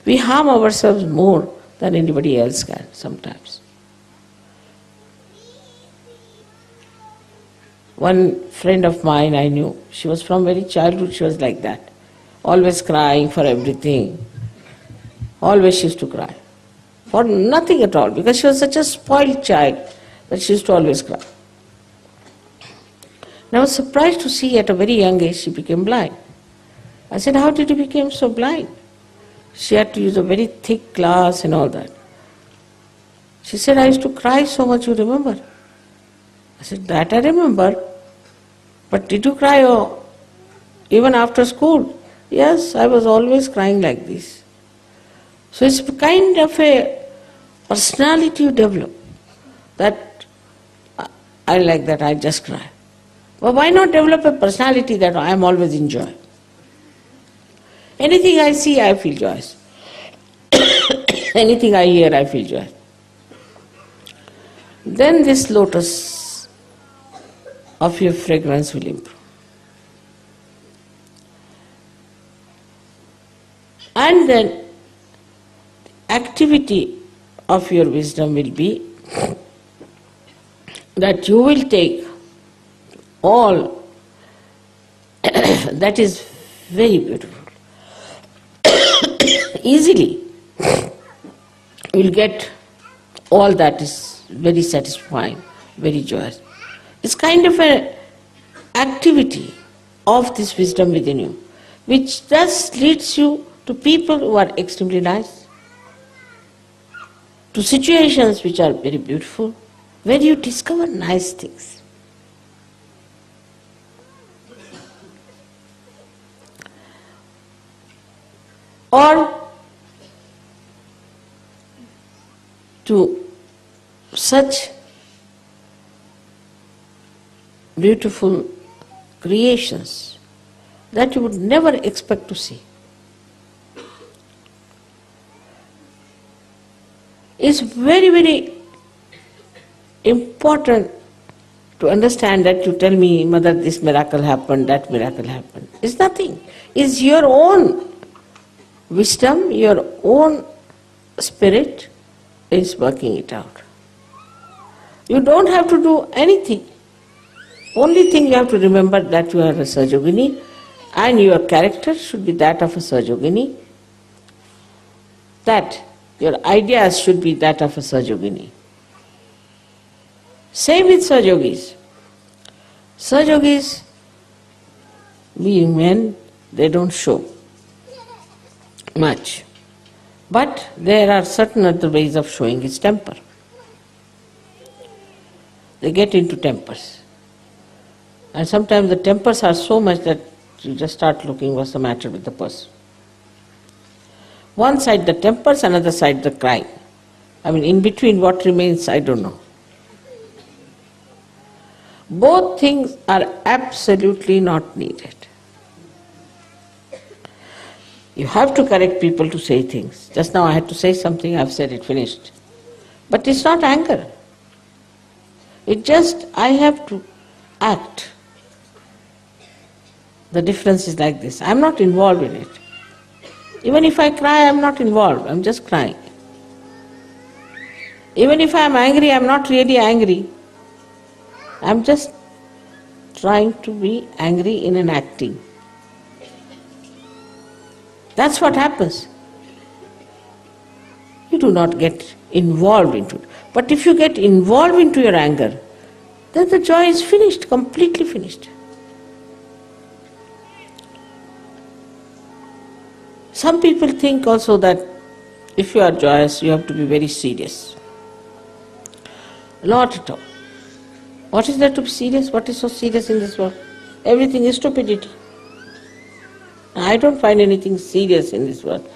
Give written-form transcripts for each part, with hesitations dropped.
We harm ourselves more than anybody else can sometimes. One friend of mine I knew, she was from very childhood, she was like that. Always crying for everything. Always she used to cry. For nothing at all, because she was such a spoiled child that she used to always cry. And I was surprised to see at a very young age she became blind. I said, how did you become so blind? She had to use a very thick glass and all that. She said, I used to cry so much, you remember? I said, that I remember. But did you cry even after school? Yes, I was always crying like this. So it's kind of a personality you develop. That I like that, I just cry. But why not develop a personality that I am always in joy? Anything I see, I feel joyous. Anything I hear, I feel joy. Then this lotus of your fragrance will improve. And then activity of your wisdom will be that you will take all that is very beautiful. Easily you will get all that is very satisfying, very joyous. It's kind of an activity of this wisdom within you, which just leads you to people who are extremely nice, to situations which are very beautiful, where you discover nice things. Or to such beautiful creations that you would never expect to see. It's very, very important to understand that you tell me, Mother, this miracle happened, that miracle happened. It's nothing. It's your own wisdom, your own spirit is working it out. You don't have to do anything. Only thing you have to remember that you are a Sahajogini and your character should be that of a Sahajogini. That your ideas should be that of a Sahajogini. Same with Sahajogis. Sahajogis, being men, they don't show much. But there are certain other ways of showing his temper. They get into tempers. And sometimes the tempers are so much that you just start looking what's the matter with the person. One side the tempers, another side the crying. I mean, in between what remains, I don't know. Both things are absolutely not needed. You have to correct people to say things. Just now I had to say something, I've said it, finished. But it's not anger. It just, I have to act. The difference is like this. I'm not involved in it. Even if I cry, I'm not involved. I'm just crying. Even if I'm angry, I'm not really angry. I'm just trying to be angry in an acting. That's what happens. You do not get involved into it. But if you get involved into your anger, then the joy is finished, completely finished. Some people think also that if you are joyous, you have to be very serious. Not at all. What is there to be serious? What is so serious in this world? Everything is stupidity. I don't find anything serious in this world.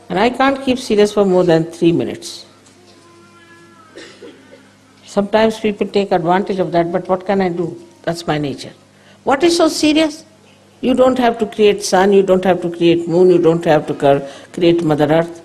And I can't keep serious for more than 3 minutes. Sometimes people take advantage of that, but what can I do? That's my nature. What is so serious? You don't have to create sun, you don't have to create moon, you don't have to create Mother Earth.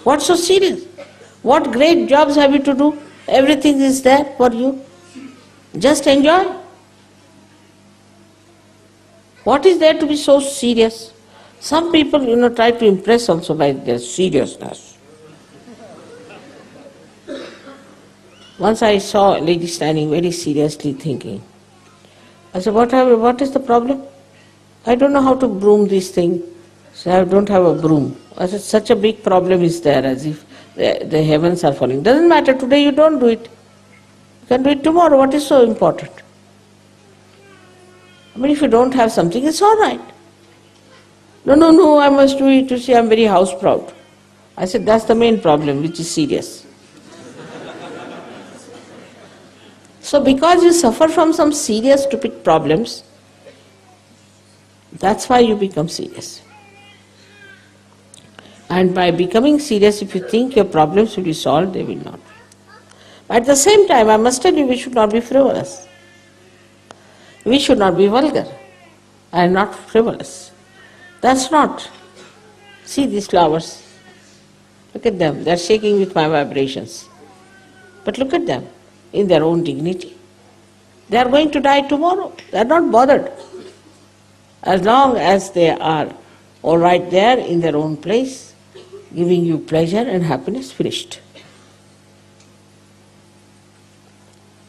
What's so serious? What great jobs have you to do? Everything is there for you. Just enjoy. What is there to be so serious? Some people, try to impress also by their seriousness. Once I saw a lady standing very seriously thinking. I said, what is the problem? I don't know how to broom this thing. So I don't have a broom. I said, such a big problem is there, as if the heavens are falling. Doesn't matter, today you don't do it. You can do it tomorrow. What is so important? I mean, if you don't have something, it's all right. No, I must do it. You see, I'm very house proud. I said, that's the main problem, which is serious. So because you suffer from some serious, stupid problems, that's why you become serious. And by becoming serious, if you think your problems will be solved, they will not. At the same time, I must tell you, we should not be frivolous. We should not be vulgar and not frivolous. That's not. See these flowers. Look at them. They're shaking with my vibrations. But look at them in their own dignity. They are going to die tomorrow. They are not bothered. As long as they are all right there in their own place, giving you pleasure and happiness, finished.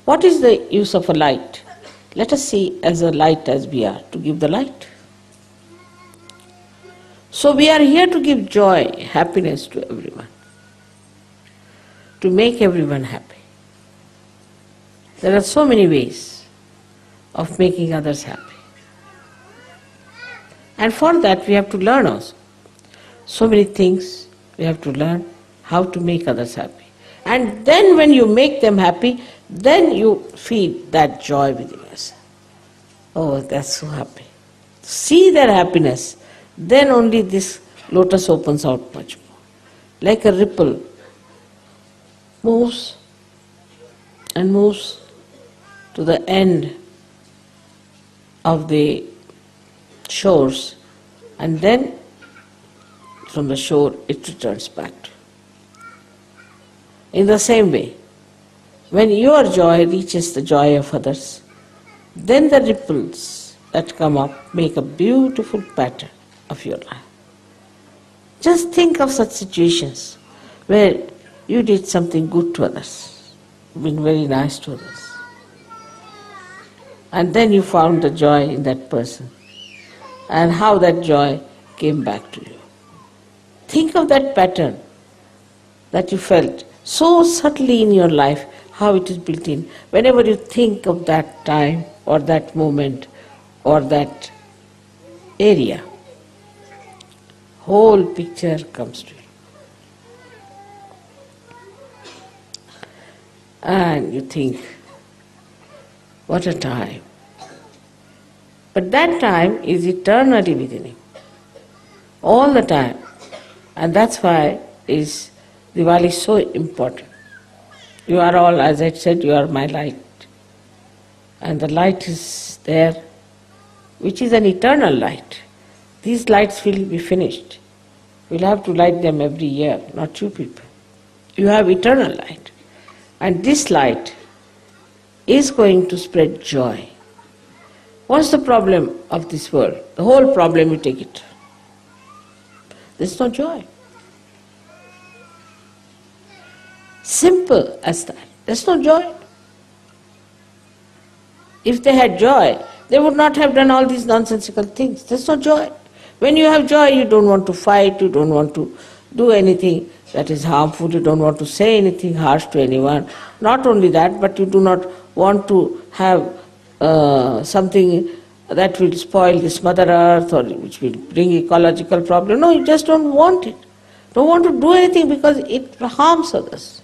What is the use of a light? Let us see as a light as we are, to give the light. So we are here to give joy, happiness to everyone, to make everyone happy. There are so many ways of making others happy. And for that we have to learn also. So many things we have to learn how to make others happy. And then when you make them happy, then you feel that joy within yourself. Oh, that's so happy. See their happiness, then only this lotus opens out much more. Like a ripple, moves and moves to the end of the shores, and then from the shore it returns back. In the same way, when your joy reaches the joy of others, then the ripples that come up make a beautiful pattern of your life. Just think of such situations where you did something good to others, been very nice to others, and then you found the joy in that person, and how that joy came back to you. Think of that pattern that you felt so subtly in your life, how it is built in. Whenever you think of that time or that moment or that area, whole picture comes to you. And you think, what a time. But that time is eternally within you, all the time. And that's why is Diwali so important. You are all, as I said, you are my light. And the light is there, which is an eternal light. These lights will be finished. We'll have to light them every year, not you people. You have eternal light. And this light is going to spread joy. What's the problem of this world? The whole problem, you take it. There's no joy. Simple as that. There's no joy. If they had joy, they would not have done all these nonsensical things. There's no joy. When you have joy, you don't want to fight, you don't want to do anything that is harmful, you don't want to say anything harsh to anyone. Not only that, but you do not want to have something that will spoil this Mother Earth or which will bring ecological problem. No, you just don't want it. Don't want to do anything because it harms others.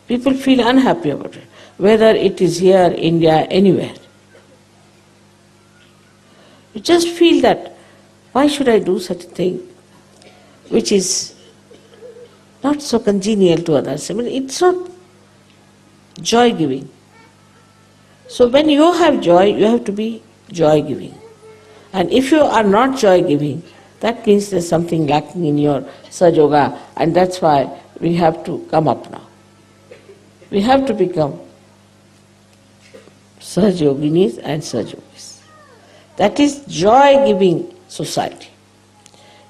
People feel unhappy about it, whether it is here, India, anywhere. You just feel that, why should I do such a thing which is not so congenial to others? I mean, it's not joy-giving. So when you have joy, you have to be joy-giving. And if you are not joy-giving, that means there's something lacking in your Sahaja Yoga, and that's why we have to come up now. We have to become Sahaja Yoginis and Sahaja Yogis. That is joy-giving society.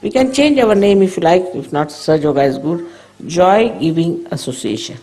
We can change our name if you like, if not, Sahaja Yoga is good. Joy-giving association.